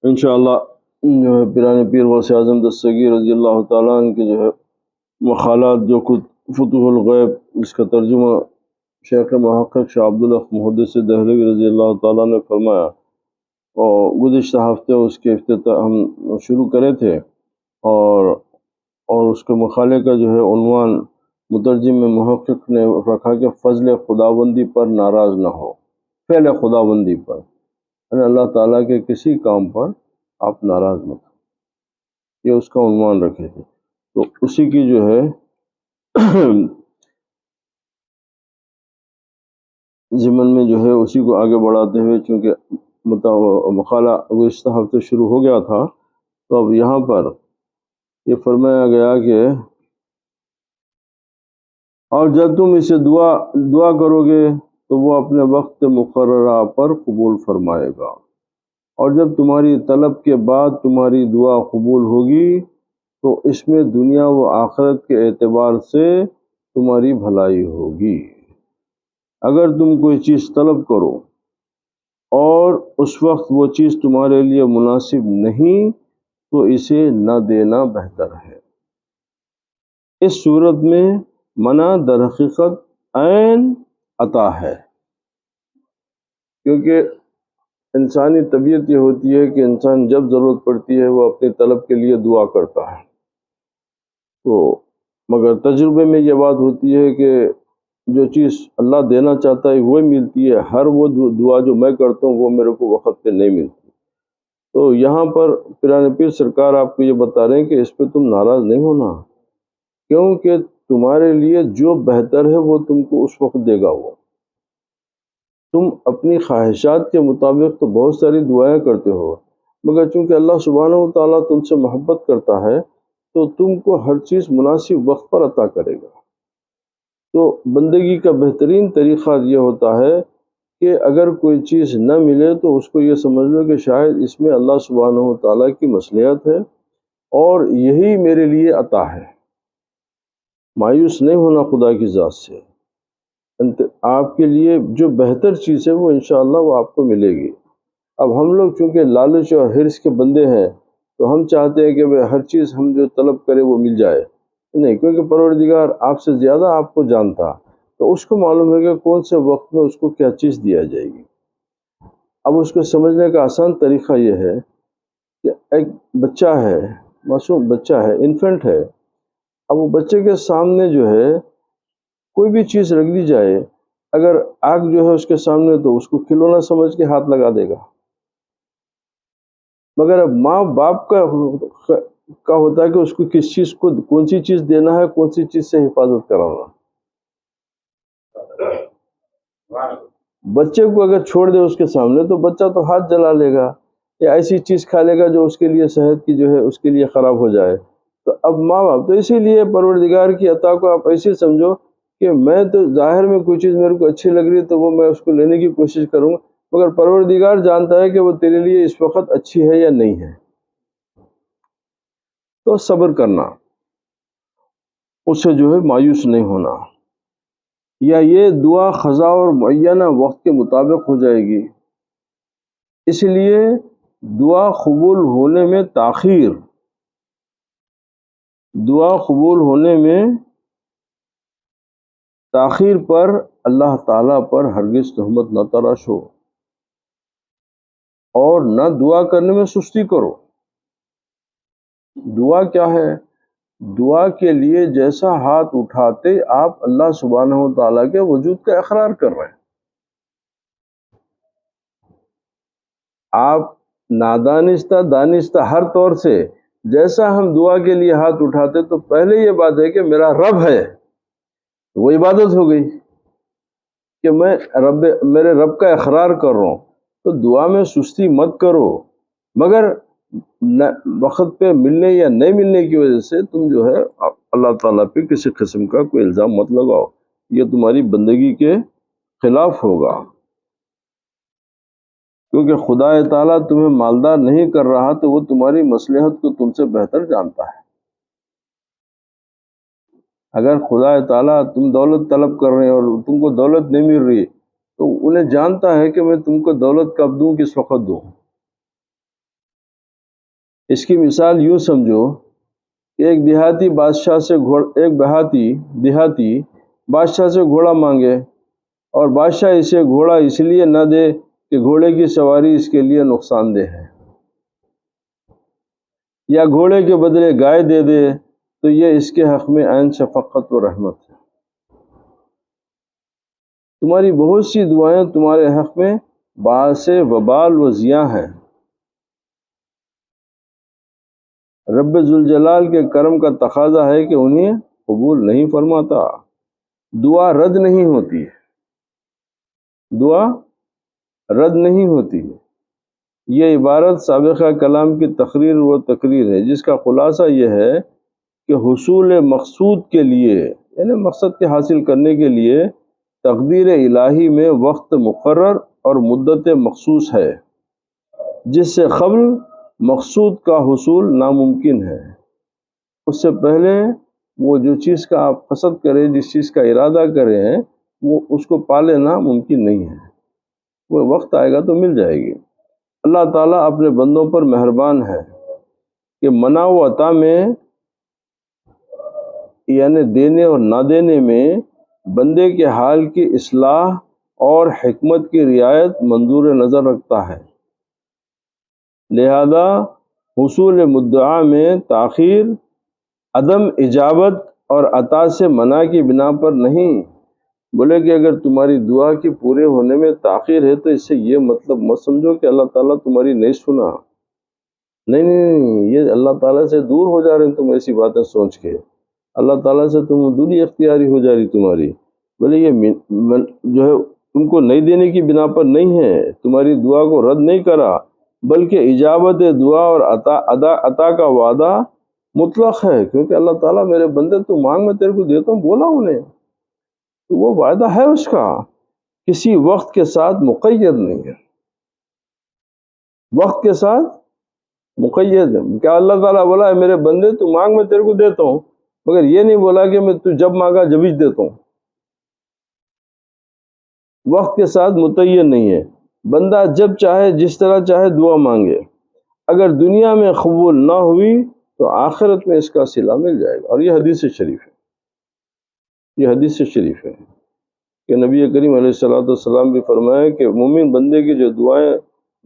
انشاءاللہ جو ہے پیران پیر غوث اعظم دستگیر رضی اللہ تعالیٰ عنہ کے جو ہے مقالات جو خود فتوح الغیب، اس کا ترجمہ شیخ محقق شاہ عبدالحق محدث دہلوی رضی اللہ تعالیٰ نے فرمایا، اور گزشتہ ہفتے اس کے افتتاح ہم شروع کرے تھے، اور اس کے مقالے کا جو ہے عنوان مترجم میں محقق نے رکھا کہ فضل خداوندی پر ناراض نہ ہو، فعل خداوندی پر، یعنی اللہ تعالیٰ کے کسی کام پر آپ ناراض مت ہو، یہ اس کا عنوان رکھے تھے۔ تو اسی کی جو ہے ضمن میں جو ہے اسی کو آگے بڑھاتے ہوئے، چونکہ مقالہ گزشتہ ہفتے شروع ہو گیا تھا، تو اب یہاں پر یہ فرمایا گیا کہ اور جب تم اسے دعا کرو گے تو وہ اپنے وقت مقررہ پر قبول فرمائے گا، اور جب تمہاری طلب کے بعد تمہاری دعا قبول ہوگی تو اس میں دنیا و آخرت کے اعتبار سے تمہاری بھلائی ہوگی۔ اگر تم کوئی چیز طلب کرو اور اس وقت وہ چیز تمہارے لیے مناسب نہیں تو اسے نہ دینا بہتر ہے۔ اس صورت میں منع در حقیقت عین عطا ہے، کیونکہ انسانی طبیعت یہ ہوتی ہے کہ انسان جب ضرورت پڑتی ہے وہ اپنی طلب کے لیے دعا کرتا ہے، تو مگر تجربے میں یہ بات ہوتی ہے کہ جو چیز اللہ دینا چاہتا ہے وہی ملتی ہے، ہر وہ دعا جو میں کرتا ہوں وہ میرے کو وقت پہ نہیں ملتی۔ تو یہاں پر پیران پیر سرکار آپ کو یہ بتا رہے ہیں کہ اس پہ تم ناراض نہیں ہونا، کیونکہ تمہارے لیے جو بہتر ہے وہ تم کو اس وقت دے گا۔ وہ تم اپنی خواہشات کے مطابق تو بہت ساری دعائیں کرتے ہو، مگر چونکہ اللہ سبحانہ و تعالیٰ تم سے محبت کرتا ہے تو تم کو ہر چیز مناسب وقت پر عطا کرے گا۔ تو بندگی کا بہترین طریقہ یہ ہوتا ہے کہ اگر کوئی چیز نہ ملے تو اس کو یہ سمجھ لو کہ شاید اس میں اللہ سبحانہ و تعالیٰ کی مصلحت ہے اور یہی میرے لیے عطا ہے۔ مایوس نہیں ہونا خدا کی ذات سے، آپ کے لیے جو بہتر چیز ہے وہ انشاءاللہ وہ آپ کو ملے گی۔ اب ہم لوگ چونکہ لالچ اور حرص کے بندے ہیں تو ہم چاہتے ہیں کہ ہر چیز ہم جو طلب کرے وہ مل جائے، نہیں، کیونکہ پروردگار آپ سے زیادہ آپ کو جانتا، تو اس کو معلوم ہے کہ کون سے وقت میں اس کو کیا چیز دیا جائے گی۔ اب اس کو سمجھنے کا آسان طریقہ یہ ہے کہ ایک بچہ ہے، معصوم بچہ ہے، انفنٹ ہے، اب وہ بچے کے سامنے جو ہے کوئی بھی چیز رکھ دی جائے، اگر آگ جو ہے اس کے سامنے تو اس کو کھلونا سمجھ کے ہاتھ لگا دے گا، مگر اب ماں باپ کا ہوتا ہے کہ اس کو کس چیز کو کون سی چیز دینا ہے، کون سی چیز سے حفاظت کرانا۔ بچے کو اگر چھوڑ دے اس کے سامنے تو بچہ تو ہاتھ جلا لے گا یا ایسی چیز کھا لے گا جو اس کے لیے صحت کی جو ہے اس کے لیے خراب ہو جائے۔ تو اب ماں باپ تو اسی لیے پروردگار کی عطا کو آپ ایسے سمجھو کہ میں تو ظاہر میں کوئی چیز میرے کو اچھی لگ رہی ہے تو وہ میں اس کو لینے کی کوشش کروں گا، مگر پروردگار جانتا ہے کہ وہ تیرے لیے اس وقت اچھی ہے یا نہیں ہے۔ تو صبر کرنا، اس سے جو ہے مایوس نہیں ہونا، یا یہ دعا قضا اور معینہ وقت کے مطابق ہو جائے گی، اس لیے دعا قبول ہونے میں تاخیر، دعا قبول ہونے میں تاخیر پر اللہ تعالیٰ پر ہرگز تہمت نہ تراشو، اور نہ دعا کرنے میں سستی کرو۔ دعا کیا ہے؟ دعا کے لیے جیسا ہاتھ اٹھاتے آپ اللہ سبحانہ و تعالیٰ کے وجود کا اقرار کر رہے ہیں۔ آپ نادانستہ دانستہ ہر طور سے جیسا ہم دعا کے لیے ہاتھ اٹھاتے تو پہلے یہ بات ہے کہ میرا رب ہے، وہ عبادت ہو گئی کہ میں میرے رب کا اقرار کر رہا ہوں۔ تو دعا میں سستی مت کرو، مگر وقت پہ ملنے یا نہیں ملنے کی وجہ سے تم جو ہے اللہ تعالیٰ پہ کسی قسم کا کوئی الزام مت لگاؤ، یہ تمہاری بندگی کے خلاف ہوگا، کیونکہ خدا تعالیٰ تمہیں مالدار نہیں کر رہا تو وہ تمہاری مصلحت کو تم سے بہتر جانتا ہے۔ اگر خدا تعالیٰ تم دولت طلب کر رہے ہیں اور تم کو دولت نہیں مل رہی تو انہیں جانتا ہے کہ میں تم کو دولت کب دوں، کس وقت دوں۔ اس کی مثال یوں سمجھو کہ ایک دیہاتی بادشاہ سے گھوڑا مانگے اور بادشاہ اسے گھوڑا اس لیے نہ دے کہ گھوڑے کی سواری اس کے لیے نقصان دہ ہے، یا گھوڑے کے بدلے گائے دے دے تو یہ اس کے حق میں عین شفقت و رحمت ہے۔ تمہاری بہت سی دعائیں تمہارے حق میں باعث وبال و زیاں ہیں۔ رب ذوالجلال کے کرم کا تقاضا ہے کہ انہیں قبول نہیں فرماتا۔ دعا رد نہیں ہوتی ہے، دعا رد نہیں ہوتی ہے۔ یہ عبارت سابقہ کلام کی تقریر و تقریر ہے، جس کا خلاصہ یہ ہے کہ حصول مقصود کے لیے، یعنی مقصد کے حاصل کرنے کے لیے تقدیر الہی میں وقت مقرر اور مدت مخصوص ہے، جس سے قبل مقصود کا حصول ناممکن ہے۔ اس سے پہلے وہ جو چیز کا آپ قصد کریں، جس چیز کا ارادہ کریں، وہ اس کو پا لینا ممکن نہیں ہے۔ وہ وقت آئے گا تو مل جائے گی۔ اللہ تعالیٰ اپنے بندوں پر مہربان ہے کہ منع و عطا میں، یعنی دینے اور نہ دینے میں، بندے کے حال کی اصلاح اور حکمت کی رعایت منظور نظر رکھتا ہے۔ لہذا حصول مدعا میں تاخیر عدم اجابت اور عطا سے منع کی بنا پر نہیں۔ بولے کہ اگر تمہاری دعا کی پورے ہونے میں تاخیر ہے تو اس سے یہ مطلب مت سمجھو کہ اللہ تعالیٰ تمہاری نہیں سنا۔ نہیں، یہ اللہ تعالیٰ سے دور ہو جا رہے ہیں تم ایسی باتیں سوچ کے، اللہ تعالیٰ سے تم دوری اختیاری ہو جا رہی تمہاری۔ بولے یہ جو ہے تم کو نہیں دینے کی بنا پر نہیں ہے، تمہاری دعا کو رد نہیں کرا، بلکہ اجابت دعا اور عطا کا وعدہ مطلق ہے، کیونکہ اللہ تعالیٰ میرے بندے تو مانگ میں تیرے کو دیتا ہوں بولا انہیں، تو وہ وعدہ ہے اس کا، کسی وقت کے ساتھ مقید نہیں ہے، وقت کے ساتھ مقید ہے۔ کیا اللہ تعالیٰ بولا ہے میرے بندے تو مانگ میں تیرے کو دیتا ہوں، مگر یہ نہیں بولا کہ میں تو جب مانگا جب ہی دیتا ہوں، وقت کے ساتھ متعین نہیں ہے۔ بندہ جب چاہے جس طرح چاہے دعا مانگے، اگر دنیا میں قبول نہ ہوئی تو آخرت میں اس کا صلہ مل جائے گا۔ اور یہ حدیث شریف ہے، یہ حدیث شریف ہے کہ نبی کریم علیہ الصلوۃ والسلام بھی فرمایا کہ مومن بندے کی جو دعائیں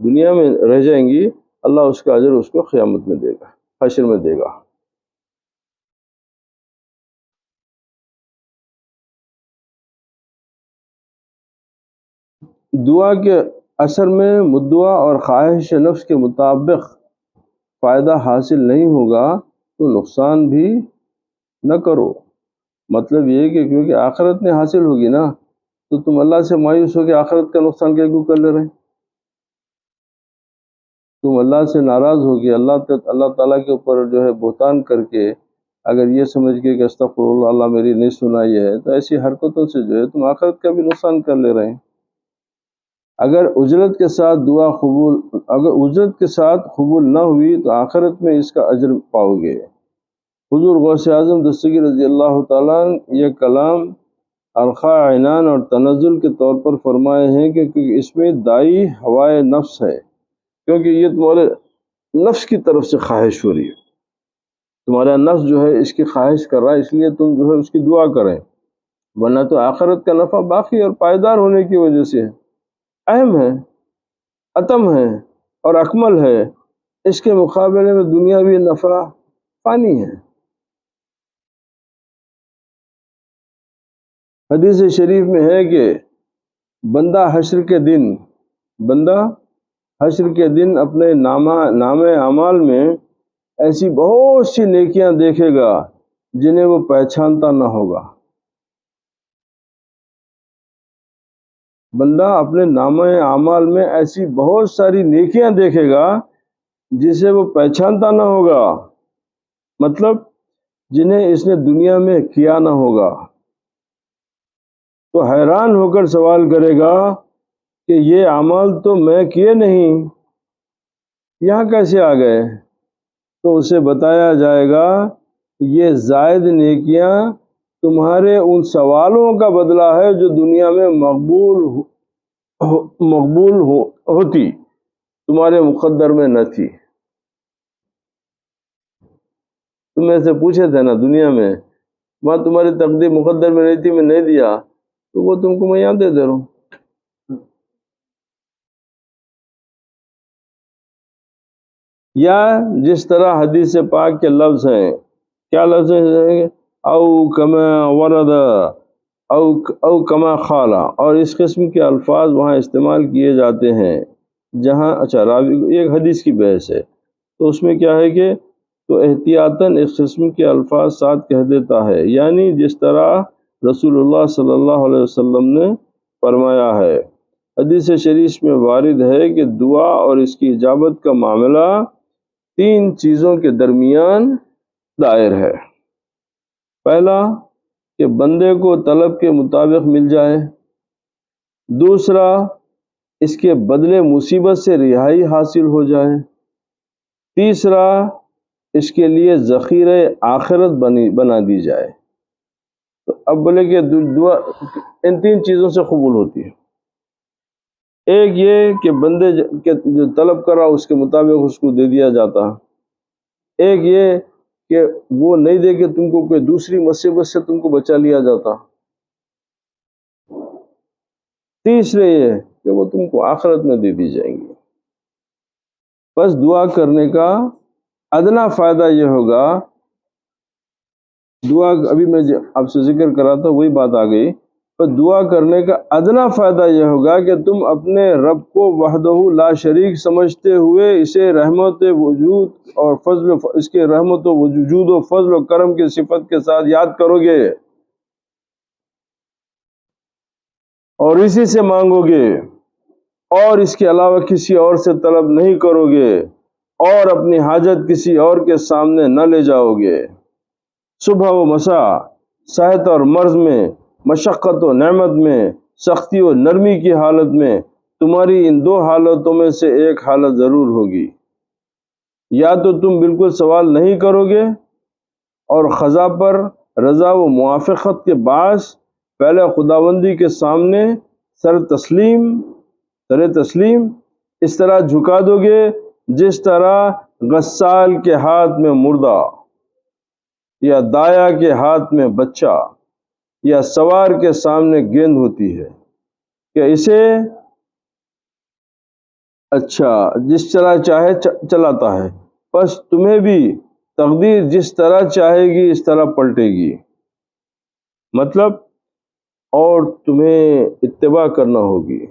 دنیا میں رہ جائیں گی، اللہ اس کا اجر اس کو قیامت میں دے گا، حشر میں دے گا۔ دعا کے اثر میں مدعا اور خواہش نفس کے مطابق فائدہ حاصل نہیں ہوگا تو نقصان بھی نہ کرو۔ مطلب یہ کہ کیونکہ آخرت میں حاصل ہوگی نا، تو تم اللہ سے مایوس ہو کے آخرت کا نقصان کیوں کر لے رہے ہیں؟ تم اللہ سے ناراض ہو کے اللہ تعالیٰ کے اوپر جو ہے بہتان کر کے، اگر یہ سمجھ کے کہ استغفر اللہ، اللہ میری نہیں سنائی ہے، تو ایسی حرکتوں سے جو ہے تم آخرت کا بھی نقصان کر لے رہے ہیں۔ اگر اجرت کے ساتھ قبول نہ ہوئی تو آخرت میں اس کا اجر پاؤ گے۔ حضور غوث اعظم دستگیر رضی اللہ تعالیٰ یہ کلام ارخاء عنان اور تنزل کے طور پر فرمائے ہیں کہ کیونکہ اس میں دائی ہوائے نفس ہے، کیونکہ یہ تمہارے نفس کی طرف سے خواہش ہو رہی ہے، تمہارا نفس جو ہے اس کی خواہش کر رہا ہے، اس لیے تم جو ہے اس کی دعا کریں، ورنہ تو آخرت کا نفع باقی اور پائیدار ہونے کی وجہ سے ہے، اہم ہے، اتم ہے اور اکمل ہے۔ اس کے مقابلے میں دنیاوی نفع فانی ہے۔ حدیث شریف میں ہے کہ بندہ حشر کے دن اپنے نامہ اعمال میں ایسی بہت سی نیکیاں دیکھے گا جنہیں وہ پہچانتا نہ ہوگا۔ بندہ اپنے نامہ اعمال میں ایسی بہت ساری نیکیاں دیکھے گا جسے وہ پہچانتا نہ ہوگا، مطلب جنہیں اس نے دنیا میں کیا نہ ہوگا، تو حیران ہو کر سوال کرے گا کہ یہ اعمال تو میں کیے نہیں، یہاں کیسے آ گئے؟ تو اسے بتایا جائے گا یہ زائد نیکیاں تمہارے ان سوالوں کا بدلہ ہے جو دنیا میں مقبول ہوتی، تمہارے مقدر میں نہ تھی۔ تم میں سے پوچھے تھے نا دنیا میں، وہاں تمہاری تقدیر مقدر میں نہیں تھی، میں نہیں دیا، تو وہ تم کو میں یہاں دے رہا ہوں۔ یا جس طرح حدیث پاک کے لفظ ہیں، کیا لفظ ہیں؟ او کما ورد او کما خالا، اور اس قسم کے الفاظ وہاں استعمال کیے جاتے ہیں جہاں، اچھا راوی ایک حدیث کی بحث ہے، تو اس میں کیا ہے کہ تو احتیاطاً اس قسم کے الفاظ ساتھ کہہ دیتا ہے، یعنی جس طرح رسول اللہ صلی اللہ علیہ وسلم نے فرمایا ہے۔ حدیث شریف میں وارد ہے کہ دعا اور اس کی اجابت کا معاملہ 3 چیزوں کے درمیان دائر ہے۔ پہلا کہ بندے کو طلب کے مطابق مل جائے، دوسرا اس کے بدلے مصیبت سے رہائی حاصل ہو جائے، تیسرا اس کے لیے ذخیرہ آخرت بنا دی جائے۔ تو اب بولے کہ دعا ان 3 چیزوں سے قبول ہوتی ہے۔ ایک یہ کہ بندے کے جو طلب کرا اس کے مطابق اس کو دے دیا جاتا، ایک یہ کہ وہ نہیں دے کے تم کو کوئی دوسری مصیبت سے تم کو بچا لیا جاتا، تیسرے یہ کہ وہ تم کو آخرت میں دے دی جائیں گی۔ بس دعا کرنے کا ادنا فائدہ یہ ہوگا، دعا ابھی میں آپ سے ذکر کرا تھا وہی بات آ گئی، پر دعا کرنے کا ادنا فائدہ یہ ہوگا کہ تم اپنے رب کو وحدہ لا شریک سمجھتے ہوئے اسے رحمت وجود اور فضل، اس کے رحمت و وجود و فضل و کرم کی صفت کے ساتھ یاد کرو گے اور اسی سے مانگو گے، اور اس کے علاوہ کسی اور سے طلب نہیں کرو گے، اور اپنی حاجت کسی اور کے سامنے نہ لے جاؤ گے۔ صبح و مساء، صحت اور مرض میں، مشقت و نعمت میں، سختی و نرمی کی حالت میں، تمہاری ان 2 حالتوں میں سے ایک حالت ضرور ہوگی، یا تو تم بالکل سوال نہیں کرو گے اور خضا پر رضا و موافقت کے باعث پہلے خداوندی کے سامنے سر تسلیم اس طرح جھکا دو گے جس طرح غسال کے ہاتھ میں مردہ، یا دایا کے ہاتھ میں بچہ، یا سوار کے سامنے گیند ہوتی ہے کہ اسے اچھا جس طرح چاہے چلاتا ہے، بس تمہیں بھی تقدیر جس طرح چاہے گی اس طرح پلٹے گی، مطلب اور تمہیں اتباع کرنا ہوگی۔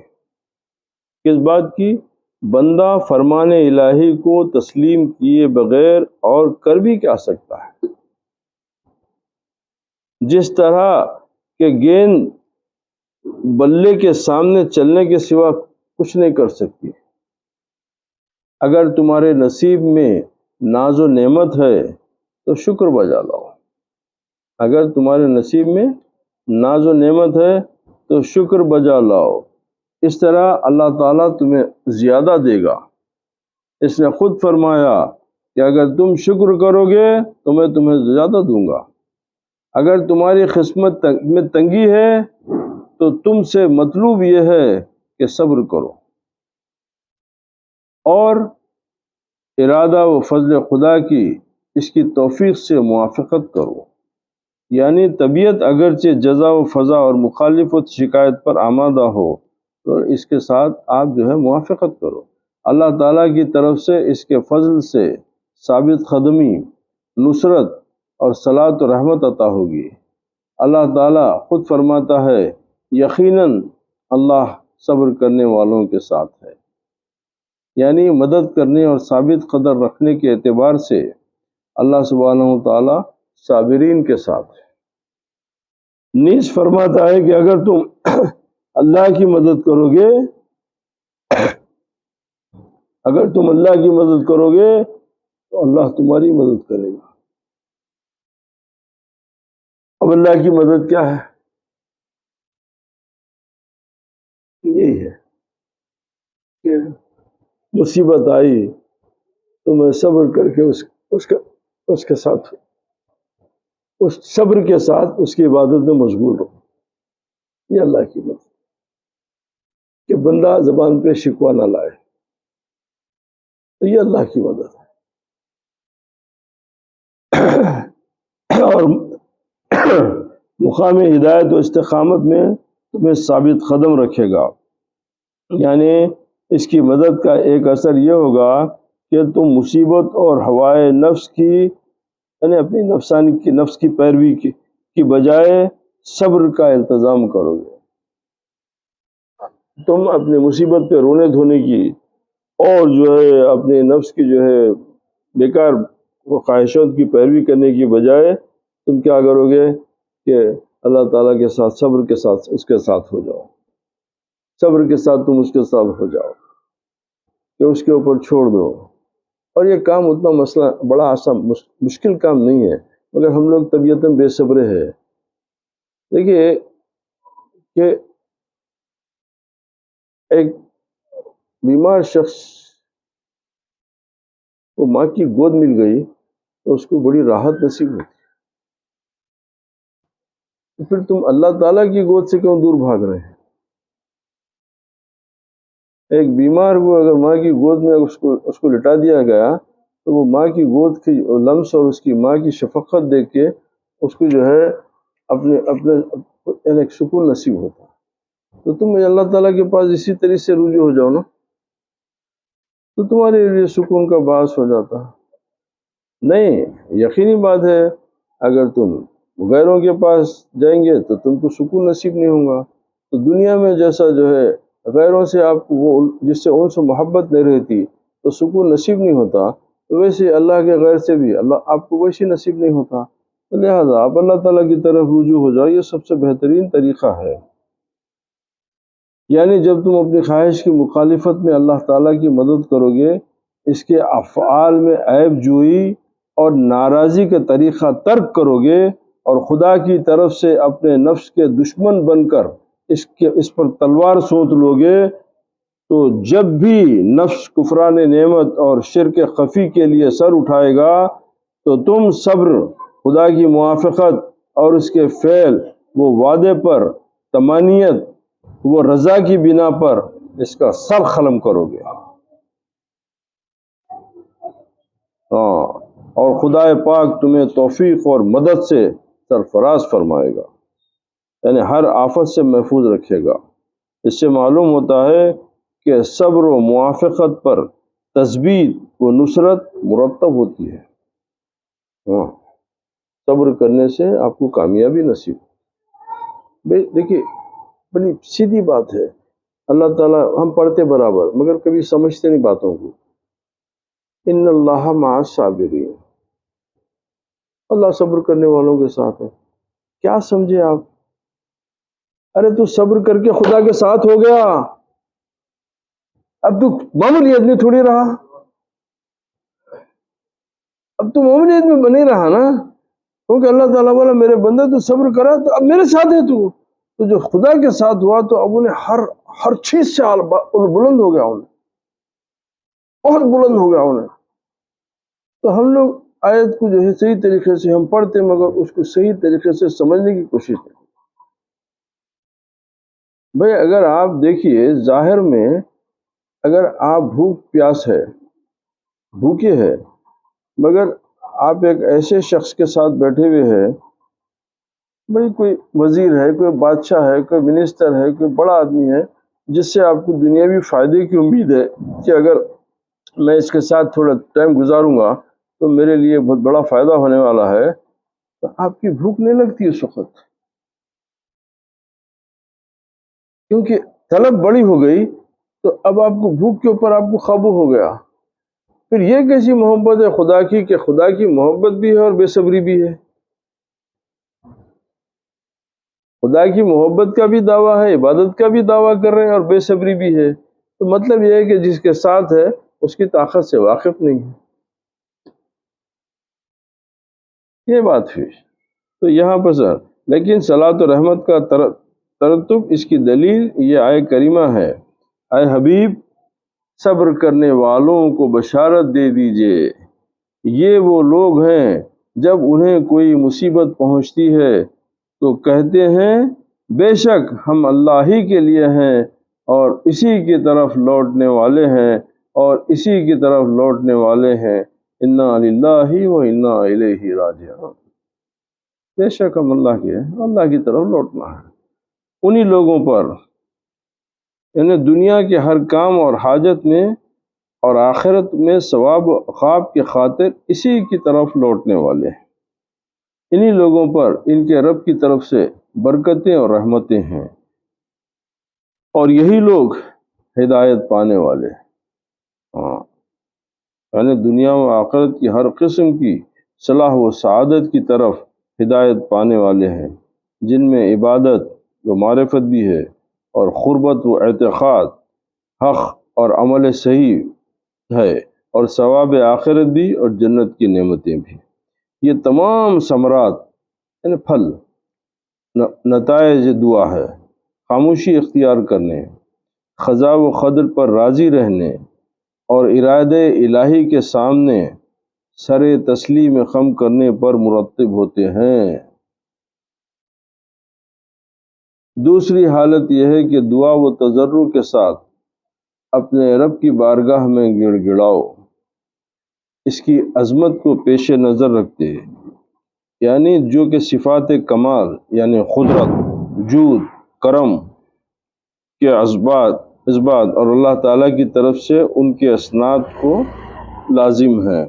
کس بات کی؟ بندہ فرمان الہی کو تسلیم کیے بغیر اور کر بھی کیا سکتا ہے؟ جس طرح کہ گیند بلے کے سامنے چلنے کے سوا کچھ نہیں کر سکتی۔ اگر تمہارے نصیب میں ناز و نعمت ہے تو شکر بجا لاؤ، اگر تمہارے نصیب میں ناز و نعمت ہے تو شکر بجا لاؤ، اس طرح اللہ تعالیٰ تمہیں زیادہ دے گا۔ اس نے خود فرمایا کہ اگر تم شکر کرو گے تو میں تمہیں زیادہ دوں گا۔ اگر تمہاری قسمت میں تنگی ہے تو تم سے مطلوب یہ ہے کہ صبر کرو اور ارادہ و فضل خدا کی اس کی توفیق سے موافقت کرو، یعنی طبیعت اگرچہ جزا و فضا اور مخالفت شکایت پر آمادہ ہو تو اس کے ساتھ آپ جو ہے موافقت کرو، اللہ تعالیٰ کی طرف سے اس کے فضل سے ثابت قدمی، نصرت اور صلاۃ و رحمت عطا ہوگی۔ اللہ تعالیٰ خود فرماتا ہے یقیناً اللہ صبر کرنے والوں کے ساتھ ہے، یعنی مدد کرنے اور ثابت قدر رکھنے کے اعتبار سے اللہ سبحانہ و تعالیٰ صابرین کے ساتھ ہے۔ نیز فرماتا ہے کہ اگر تم اللہ کی مدد کرو گے، اگر تم اللہ کی مدد کرو گے تو اللہ تمہاری مدد کرے گا۔ اب اللہ کی مدد کیا ہے؟ یہی ہے کہ مصیبت آئی تو میں صبر کر کے اس کے ساتھ اس صبر کے ساتھ اس کی عبادت میں مشغول ہو، یہ اللہ کی مدد کہ بندہ زبان پہ شکوہ نہ لائے، تو یہ اللہ کی مدد ہے۔ اور مقام ہدایت و استقامت میں تمہیں ثابت قدم رکھے گا۔ یعنی اس کی مدد کا ایک اثر یہ ہوگا کہ تم مصیبت اور ہوائے نفس کی، یعنی اپنی نفس کی پیروی کی بجائے صبر کا التزام کرو گے۔ تم اپنی مصیبت پہ رونے دھونے کی اور جو ہے اپنے نفس کی جو ہے بیکار خواہشات کی پیروی کرنے کی بجائے تم کیا کرو گے کہ اللہ تعالیٰ کے ساتھ صبر کے ساتھ اس کے ساتھ ہو جاؤ، صبر کے ساتھ تم اس کے ساتھ ہو جاؤ کہ اس کے اوپر چھوڑ دو۔ اور یہ کام اتنا مسئلہ بڑا آسان مشکل کام نہیں ہے، مگر ہم لوگ طبیعتاً بے صبرے ہیں۔ دیکھیے کہ ایک بیمار شخص کو ماں کی گود مل گئی تو اس کو بڑی راحت نصیب ہوتی ہے، تو پھر تم اللہ تعالیٰ کی گود سے کیوں دور بھاگ رہے ہیں؟ ایک بیمار کو اگر ماں کی گود میں اس کو لٹا دیا گیا تو وہ ماں کی گود کی لمس اور اس کی ماں کی شفقت دیکھ کے اس کو جو ہے اپنے یعنی ایک سکون نصیب ہوتا ہے۔ تو تم اللہ تعالیٰ کے پاس اسی طریقے سے رجوع ہو جاؤ نا، تو تمہارے لیے سکون کا باعث ہو جاتا ہے۔ نہیں، یقینی بات ہے اگر تم غیروں کے پاس جائیں گے تو تم کو سکون نصیب نہیں ہوگا۔ تو دنیا میں جیسا جو ہے غیروں سے آپ کو جس سے ان سے محبت نہیں رہتی تو سکون نصیب نہیں ہوتا، تو ویسے اللہ کے غیر سے بھی اللہ آپ کو ویسے نصیب نہیں ہوتا۔ تو لہٰذا آپ اللہ تعالیٰ کی طرف رجوع ہو جاؤ، یہ سب سے بہترین طریقہ ہے۔ یعنی جب تم اپنی خواہش کی مخالفت میں اللہ تعالیٰ کی مدد کرو گے، اس کے افعال میں عیب جوئی اور ناراضی کا طریقہ ترک کرو گے اور خدا کی طرف سے اپنے نفس کے دشمن بن کر اس پر تلوار سونت لو گے، تو جب بھی نفس کفران نعمت اور شرک خفی کے لیے سر اٹھائے گا تو تم صبر، خدا کی موافقت اور اس کے فعل، وہ وعدے پر تمانیت، وہ رضا کی بنا پر اس کا سر قلم کرو گے۔ اور خدا پاک تمہیں توفیق اور مدد سے سرفراز فرمائے گا، یعنی ہر آفت سے محفوظ رکھے گا۔ اس سے معلوم ہوتا ہے کہ صبر و موافقت پر تثبیت و نصرت مرتب ہوتی ہے۔ صبر کرنے سے آپ کو کامیابی نصیب۔ دیکھیے بڑی سیدھی بات ہے، اللہ تعالیٰ ہم پڑھتے برابر مگر کبھی سمجھتے نہیں باتوں کو۔ ان اللہ مع الصابرین، اللہ صبر کرنے والوں کے ساتھ ہے۔ کیا سمجھے آپ؟ ارے تو صبر کر کے خدا کے ساتھ ہو گیا، اب تو معمولی آدمی تھوڑی رہا، اب تو معمولی آدمی بنے رہا نا، کیونکہ اللہ تعالیٰ والا میرے بندے تو صبر کرا تو اب میرے ساتھ ہے۔ تو جو خدا کے ساتھ ہوا تو اب انہیں ہر چیز سے بلند ہو گیا، انہیں بہت بلند ہو گیا انہیں۔ تو ہم لوگ آیت کو جو ہے صحیح طریقے سے ہم پڑھتے مگر اس کو صحیح طریقے سے سمجھنے کی کوشش کریں۔ بھئی اگر آپ دیکھیے ظاہر میں اگر آپ بھوک پیاس ہے، بھوکے ہے، مگر آپ ایک ایسے شخص کے ساتھ بیٹھے ہوئے ہیں، بھئی کوئی وزیر ہے، کوئی بادشاہ ہے، کوئی منسٹر ہے، کوئی بڑا آدمی ہے جس سے آپ کو دنیاوی فائدے کی امید ہے کہ اگر میں اس کے ساتھ تھوڑا ٹائم گزاروں گا تو میرے لیے بہت بڑا فائدہ ہونے والا ہے، تو آپ کی بھوک نہیں لگتی اس وقت، کیونکہ طلب بڑی ہو گئی تو اب آپ کو بھوک کے اوپر آپ کو قابو ہو گیا۔ پھر یہ کیسی محبت ہے خدا کی کہ خدا کی محبت بھی ہے اور بے صبری بھی ہے؟ خدا کی محبت کا بھی دعویٰ ہے، عبادت کا بھی دعویٰ کر رہے ہیں اور بے صبری بھی ہے، تو مطلب یہ ہے کہ جس کے ساتھ ہے اس کی طاقت سے واقف نہیں ہے، یہ بات ہوئی۔ تو یہاں پر لیکن صلاۃ و رحمت کا ترتب اس کی دلیل یہ آیہ کریمہ ہے، اے حبیب صبر کرنے والوں کو بشارت دے دیجئے، یہ وہ لوگ ہیں جب انہیں کوئی مصیبت پہنچتی ہے تو کہتے ہیں بے شک ہم اللہ ہی کے لیے ہیں اور اسی کی طرف لوٹنے والے ہیں اور اسی کی طرف لوٹنے والے ہیں، انا للہ و انا الیہ راجعون۔ بے شک ہم اللہ کے ہیں، اللہ کی طرف لوٹنا ہے۔ انہی لوگوں پر، یعنی دنیا کے ہر کام اور حاجت میں اور آخرت میں ثواب و عقاب کی خاطر اسی کی طرف لوٹنے والے ہیں۔ انہی لوگوں پر ان کے رب کی طرف سے برکتیں اور رحمتیں ہیں، اور یہی لوگ ہدایت پانے والے ہیں۔ ہاں، یعنی دنیا و آخرت کی ہر قسم کی صلاح و سعادت کی طرف ہدایت پانے والے ہیں، جن میں عبادت و معرفت بھی ہے، اور قربت و اعتقاد، حق اور عمل صحیح ہے، اور ثواب آخرت بھی اور جنت کی نعمتیں بھی۔ یہ تمام ثمرات یعنی پھل، نتائج دعا ہے، خاموشی اختیار کرنے، قضاء و قدر پر راضی رہنے، اور ارادے الہی کے سامنے سر تسلیم خم کرنے پر مرتب ہوتے ہیں۔ دوسری حالت یہ ہے کہ دعا و تضرع کے ساتھ اپنے رب کی بارگاہ میں گڑ گڑاؤ، اس کی عظمت کو پیش نظر رکھتے، یعنی جو کہ صفات کمال یعنی قدرت، جود، کرم کے اثبات اور اللہ تعالیٰ کی طرف سے ان کے اسناد کو لازم ہے،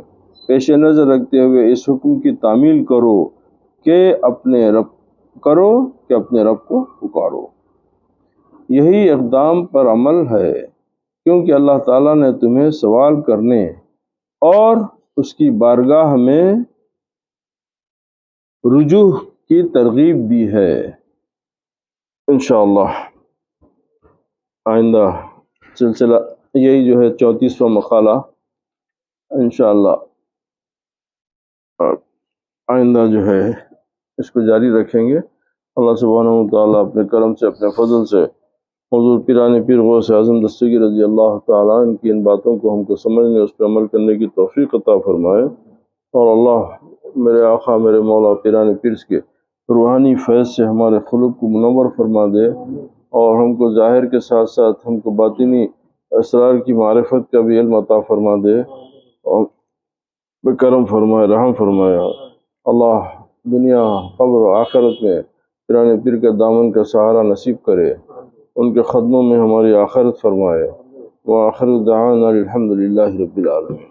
پیش نظر رکھتے ہوئے اس حکم کی تعمیل کرو کہ اپنے رب کو پکارو۔ یہی اقدام پر عمل ہے، کیونکہ اللہ تعالیٰ نے تمہیں سوال کرنے اور اس کی بارگاہ میں رجوع کی ترغیب دی ہے۔ انشاءاللہ آئندہ سلسلہ یہی جو ہے 34واں مقالہ انشاءاللہ آئندہ جو ہے اس کو جاری رکھیں گے۔ اللہ سبحانہ و تعالیٰ اپنے کرم سے، اپنے فضل سے حضور پیران پیر غوث اعظم دستگیر رضی اللہ تعالیٰ ان کی ان باتوں کو ہم کو سمجھنے، اس پر عمل کرنے کی توفیق عطا فرمائے، اور اللہ میرے آقا میرے مولا پیران پیر کے روحانی فیض سے ہمارے قلوب کو منور فرما دے، اور ہم کو ظاہر کے ساتھ ساتھ ہم کو باطنی اسرار کی معرفت کا بھی علم عطا فرما دے، اور بکرم فرمائے، رحم فرمائے۔ اللہ دنیا قبر و آخرت میں پیران پیر کے دامن کا سہارا نصیب کرے، ان کے قدموں میں ہماری آخرت فرمائے۔ وآخر دعوانا الحمدللہ رب العالمین۔